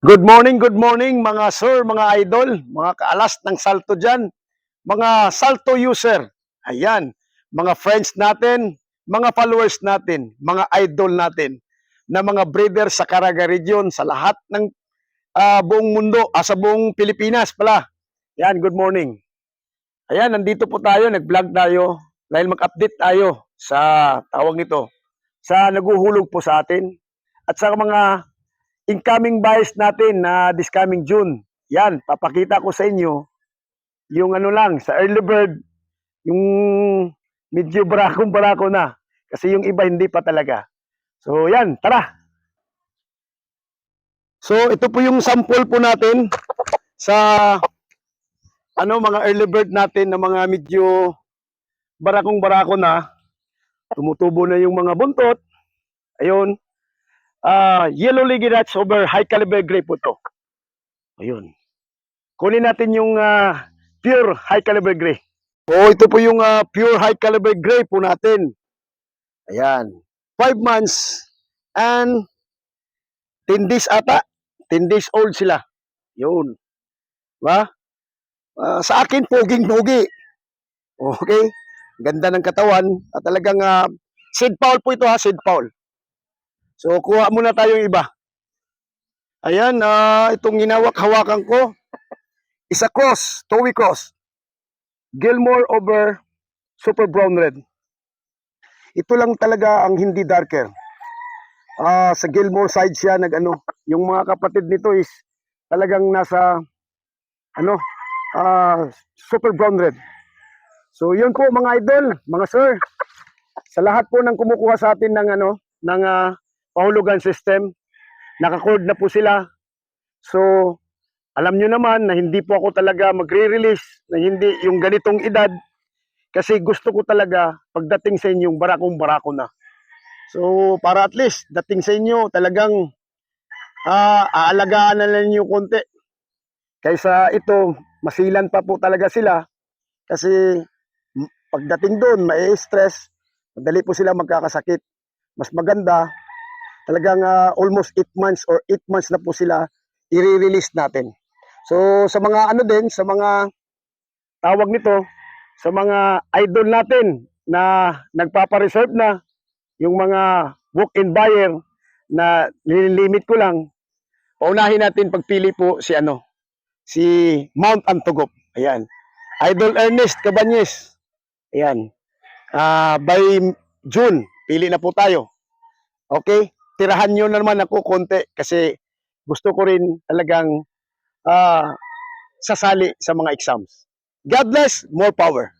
Good morning mga sir, mga idol, mga kaalas ng salto dyan, mga salto user, ayan, mga friends natin, mga followers natin, mga idol natin, na mga breeder sa Caraga Region, sa lahat ng buong mundo, sa buong Pilipinas pala. Ayan, good morning. Ayan, nandito po tayo, nag-vlog tayo, dahil mag-update tayo sa tawag nito, sa naguhulog po sa atin, at sa mga incoming buyers natin na this coming June. Yan, papakita ko sa inyo yung ano lang, sa early bird, yung medyo barakong-barako na. Kasi yung iba hindi pa talaga. So yan, tara! So ito po yung sample po natin sa mga early bird natin na mga medyo barakong-barako na. Tumutubo na yung mga buntot. Ayun. Yellow Ligidax over high caliber gray po to. Ayun. Kunin natin yung pure high caliber gray. O ito po yung pure high caliber gray po natin. Ayan. 5 months and 10 days ata. 10 days old sila. Yun. Diba? Sa akin, poging-pogi. Okay? Ganda ng katawan. At talagang seed fowl po ito ha, seed fowl. So, kuha muna tayo yung iba. Ayan, itong hinawak-hawakan ko. Isa cross, Towie cross. Gilmore over Super Brown Red. Ito lang talaga ang hindi darker. Sa Gilmore side siya yung mga kapatid nito is talagang nasa Super Brown Red. So yun po mga idol, mga sir. Sa lahat po ng kumukuha sa atin ng pahulugan system, naka-cord na po sila. So alam nyo naman na hindi po ako talaga magre-release na hindi yung ganitong edad kasi gusto ko talaga pagdating sa inyong barakong-barako na. So, para at least, dating sa inyo, talagang aalagaan na lang nyo konti. Kaysa ito, masilan pa po talaga sila. Kasi, pagdating doon, mai-stress, madali po sila magkakasakit. Mas maganda, talagang almost 8 months or 8 months na po sila, i-release natin. So, sa mga sa mga tawag nito, sa mga idol natin na nagpapa-reserve na, yung mga walk-in buyer na nililimit ko lang, paunahin natin pagpili po si Mount Antogop. Ayan. Idol Ernest Cabanyes. Ayan. By June, pili na po tayo. Okay? Tirahan nyo na naman ako konti kasi gusto ko rin talagang sasali sa mga exams. God bless, more power.